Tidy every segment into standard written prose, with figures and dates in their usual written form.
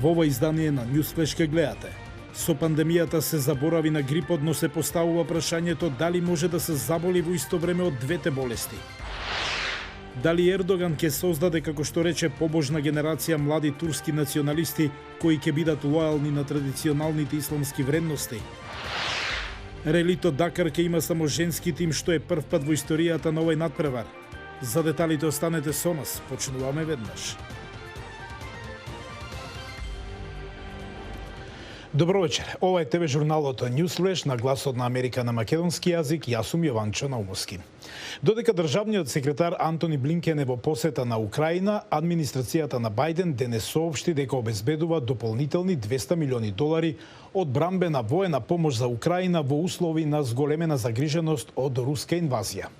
Во ова издание на Newsflash ке гледате. Со пандемијата се заборави на грипот, но се поставува прашањето дали може да се заболи во исто време од двете болести. Дали Ердоган ќе создаде, како што рече, побожна генерација млади турски националисти кои ќе бидат лојални на традиционалните исламски вредности? Релито Дакар ќе има само женски тим, што е прв пат во историјата на овој надпревар. За деталите останете со нас, почнуваме веднаш. Добро вечер. Ова е ТВ журналот Newsflash на гласот на Америка на македонски јазик. Јас сум Јованчо Наумовски. Додека државниот секретар Антони Блинкен е во посета на Украина, администрацијата на Бајден денес соопшти дека обезбедува дополнителни $200 милиони одбранбена воена помош за Украина во услови на зголемена загриженост од руска инвазија.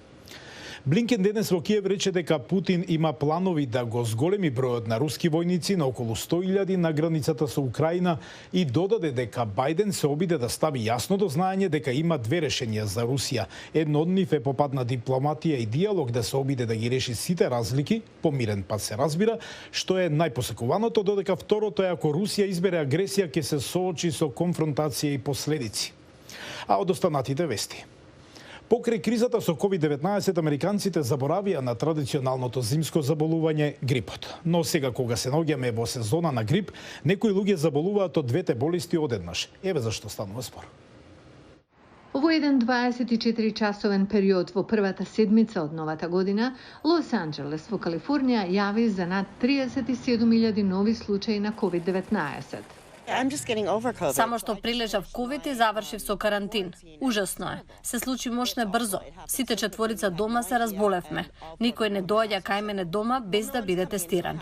Блинкен денес во Киев рече дека Путин има планови да го зголеми бројот на руски војници на околу 100.000 на границата со Украина и додаде дека Бајден се обиде да стави јасно до знаење дека има две решенија за Русија. Едно од нив е попадна дипломатија и диалог да се обиде да ги реши сите разлики, по мирен пат се разбира, што е најпосекуваното, додека второто е ако Русија избере агресија ќе се соочи со конфронтација и последици. А од останатите вести. Покрај кризата со COVID-19, американците заборавија на традиционалното зимско заболување грипот. Но сега кога се наоѓаме во сезона на грип, некои луѓе заболуваат од двете болести одеднаш. Еве зашто станува спор. Во еден 24-часовен период во првата седмица од новата година, Лос Анџелес во Калифорнија јави за над 37.000 нови случаи на COVID-19. Само што прилежав ковид и завршив со карантин. Ужасно е. Се случи мошне брзо. Сите четворица дома се разболевме. Никој не доаѓа кај мене дома без да биде тестиран.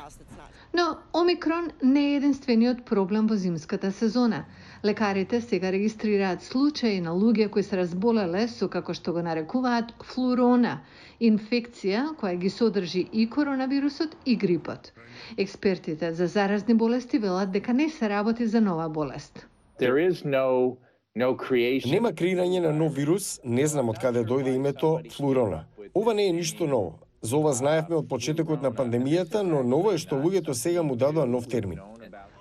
Но Омикрон не е единствениот проблем во зимската сезона. Лекарите сега регистрираат случаи на луѓе кои се разболеле со, како што го нарекуваат, флурона, инфекција која ги содржи и коронавирусот и грипот. Експертите за заразни болести велат дека не се работи за нова болест. Нема креирање на нов вирус, не знам од каде дојде името флурона. Ова не е ништо ново. За ова знаевме од почетокот на пандемијата, но ново е што луѓето сега му дадоа нов термин.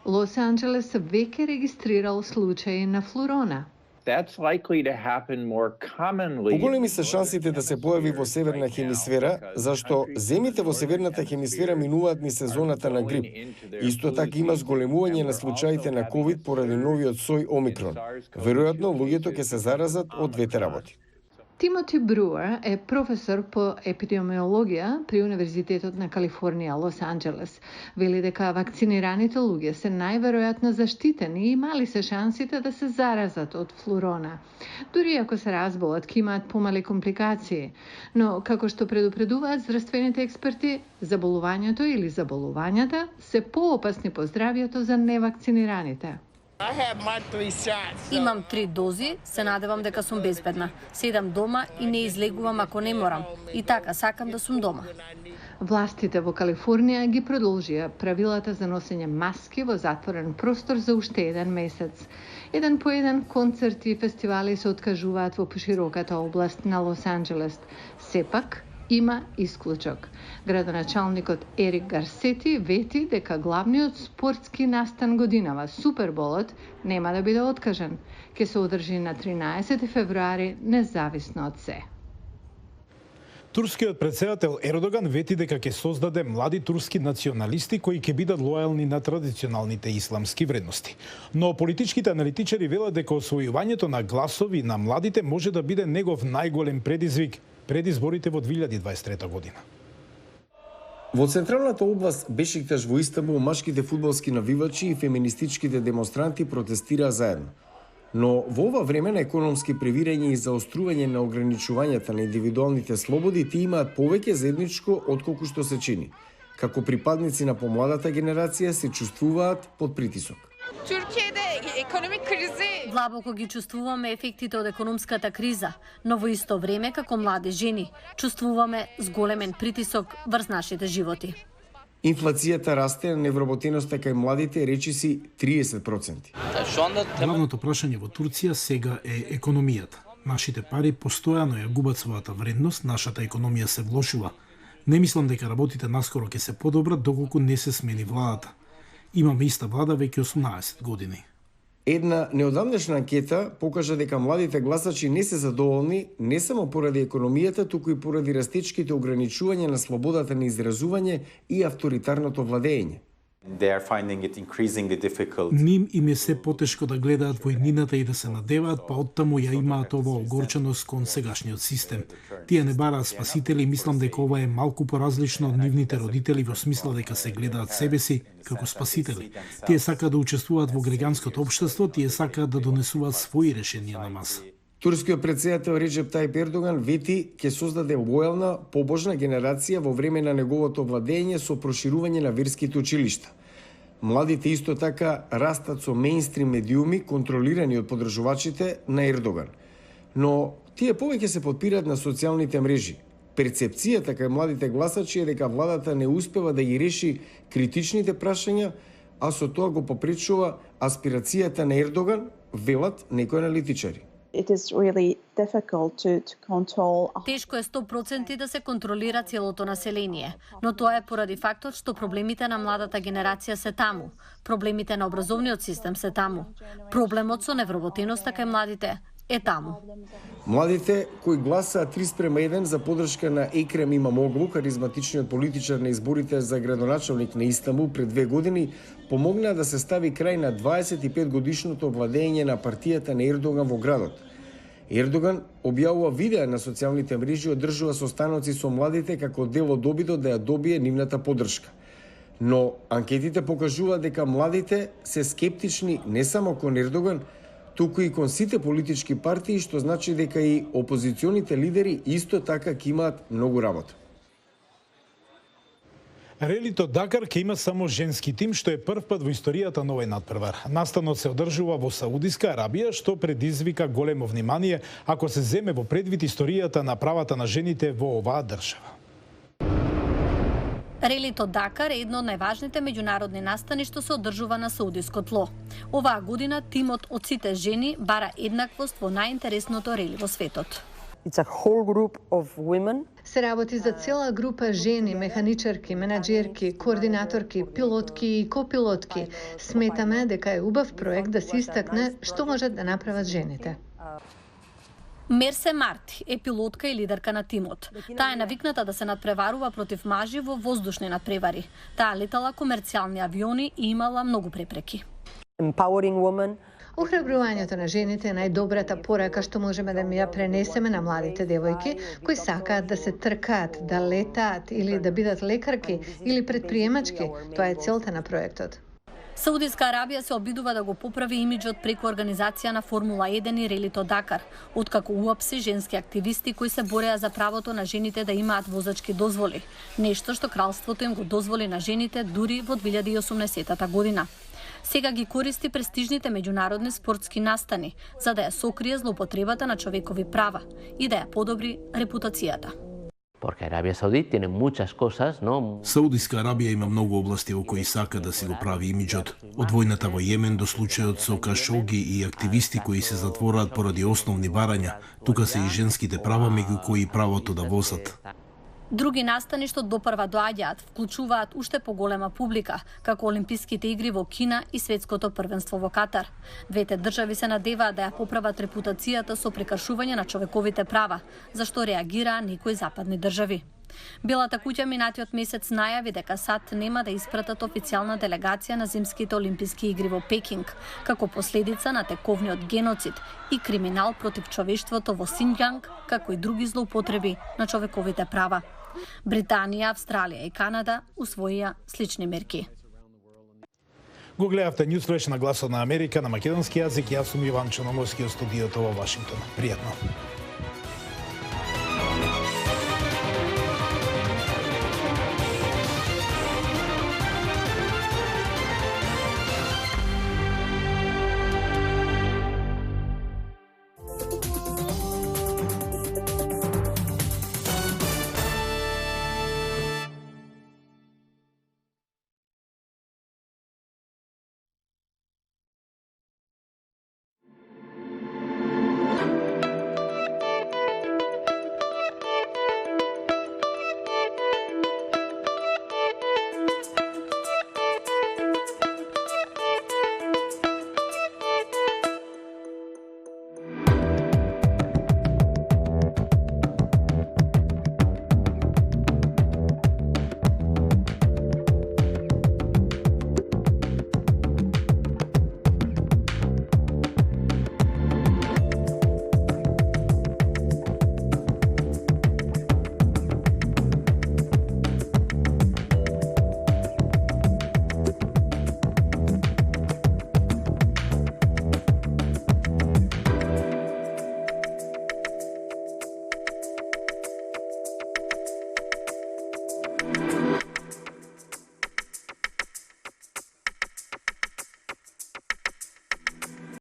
Лос Анџелес веќе регистрирал случаи на флурона. Поголеми се шансите да се појави во северна хемисфера, зашто земите во северната хемисфера минуваат низ сезоната на грип. Исто така има зголемување на случаите на ковид поради новиот сој Омикрон. Веројатно луѓето ќе се заразат од двете работи. Тимоти Бруер е професор по епидемиологија при Универзитетот на Калифорнија, Лос Анџелес. Вели дека вакцинираните луѓе се најверојатно заштитени и мали се шансите да се заразат од флурона. Дури ако се разболат, ќе имаат помали компликации. Но, како што предупредуваат здравствените експерти, заболувањето или заболувањата се поопасни по здравјето за невакцинираните. Имам 3 дози, се надевам дека сум безбедна. Седам дома и не излегувам ако не морам. И така, сакам да сум дома. Властите во Калифорнија ги продолжија правилата за носење маски во затворен простор за уште еден месец. Еден по еден концерти и фестивали се откажуваат во пошироката област на Лос Анџелес. Сепак, има исклучок. Градоначалникот Ерик Гарсети вети дека главниот спортски настан годинава, Суперболот, нема да биде откажан. Ке се одржи на 13 февруари, независно од се. Турскиот претседател Ердоган вети дека ќе создаде млади турски националисти кои ќе бидат лојални на традиционалните исламски вредности. Но политичките аналитичари велат дека освојувањето на гласови на младите може да биде негов најголем предизвик пред изборите во 2023 година. Во централната област Бешикташ во Истанбул машките фудбалски навивачи и феминистичките демонстранти протестираа заедно. Но во ова време на економски превирање и заострување на ограничувањата на индивидуалните слободи, тие имаат повеќе заедничко отколку што се чини. Како припадници на помладата генерација се чувствуваат под притисок. Длабоко ги чувствуваме ефектите од економската криза, но во исто време како млади жени чувствуваме зголемен притисок врз нашите животи. Инфлацијата расте, а невработеноста кај младите речиси 30%. Главното прашање во Турција сега е економијата. Нашите пари постојано ја губат својата вредност, нашата економија се влошува. Не мислам дека работите наскоро ќе се подобрат доколку не се смени владата. Имаме иста влада веќе 18 години. Една неодамнешна анкета покажа дека младите гласачи не се задоволни не само поради економијата, туку и поради растечките ограничувања на слободата на изразување и авторитарното владење. Ним им е се потешко да гледаат во иднината и да се надеваат, па оттаму ја имаат ова огорченост кон сегашниот систем. Тие не бараат спасители и мислам дека ова е малку поразлично од нивните родители во смисла дека се гледаат себе си како спасители. Тие сакаат да учествуваат во граѓанското општество, тие сакаат да донесуваат своји решенија на маса. Турскиот претседател Реджеп Тајип Ердоган вети ќе создаде лојална, побожна генерација во време на неговото владење со проширување на верските училишта. Младите исто така растат со мејнстрим медиуми контролирани од поддржувачите на Ердоган. Но тие повеќе се подпираат на социјалните мрежи. Перцепцијата кај младите гласачи е дека владата не успева да ги реши критичните прашања, а со тоа го попречува аспирацијата на Ердоган, велат некои аналитичари. Тешко е 100% да се контролира целото население, но тоа е поради фактот што проблемите на младата генерација се таму, проблемите на образовниот систем се таму, проблемот со невработеноста кај младите е таму. Младите кои гласаат 3:1 за поддршка на Екрем Имамоглу, харизматичниот политичар на изборите за градоначалник на Истанбул пред 2 години, помогнаа да се стави крај на 25 годишното владење на партијата на Ердоган во градот. Ердоган објавува видеа на социјалните мрежи и одржува состаноци со младите како дел од обидот да ја добие нивната поддршка. Но анкетите покажуваат дека младите се скептични не само кон Ердоган, туку и кон сите политички партии, што значи дека и опозиционите лидери исто така ќе имаат многу работа. Релито Дакар ќе има само женски тим, што е прв пат во историјата на овој надпревар. Настанот се одржува во Саудиска Арабија, што предизвика големо внимание ако се земе во предвид историјата на правата на жените во оваа држава. Релито Дакар е едно од најважните меѓународни настани што се одржува на саудиско тло. Оваа година тимот од сите жени бара еднаквост во најинтересното рели во светот. Се работи за цела група жени, механичарки, менаџерки, координаторки, пилотки и копилотки. Сметаме дека е убав проект да се истакне што можат да направат жените. Мерсе Марти е пилотка и лидерка на тимот. Таа е навикната да се надпреварува против мажи во воздушни надпревари. Таа летала комерцијални авиони и имала многу препреки. Охрабрувањето на жените е најдобрата порака што можеме да ја пренесеме на младите девојки кои сакаат да се тркаат, да летаат или да бидат лекарки или предприемачки. Тоа е целта на проектот. Саудиска Арабија се обидува да го поправи имиџот преку организација на Формула 1 и Релито Дакар, откако уапси женски активисти кои се бореа за правото на жените да имаат возачки дозволи, нешто што кралството им го дозволи на жените дури во 2018 година. Сега ги користи престижните меѓународни спортски настани за да ја сокрие злоупотребата на човекови права и да ја подобри репутацијата. Саудиска Арабија има многу области во кои сака да си го прави имиџот. Од војната во Јемен до случајот со Кашоги и активисти кои се затвораат поради основни барања. Тука се и женските права, меѓу кои правото да возат. Други настани што допрва доаѓаат вклучуваат уште поголема публика, како Олимписките игри во Кина и светското првенство во Катар. Двете држави се надеваат да ја поправат репутацијата со прекршување на човековите права, за што реагираа некои западни држави. Белата куќа минатиот месец најави дека САД нема да испратат официјална делегација на зимските олимписки игри во Пекинг, како последица на тековниот геноцид и криминал против човештвото во Синџанг, како и други злоупотреби на човековите права. Британија, Австралија и Канада усвоија слични мерки. Го гледавте Newsflash на Гласот на Америка на македонски јазик. Јас сум Јован Чономовски од студиото во Вашингтон. Пријатно.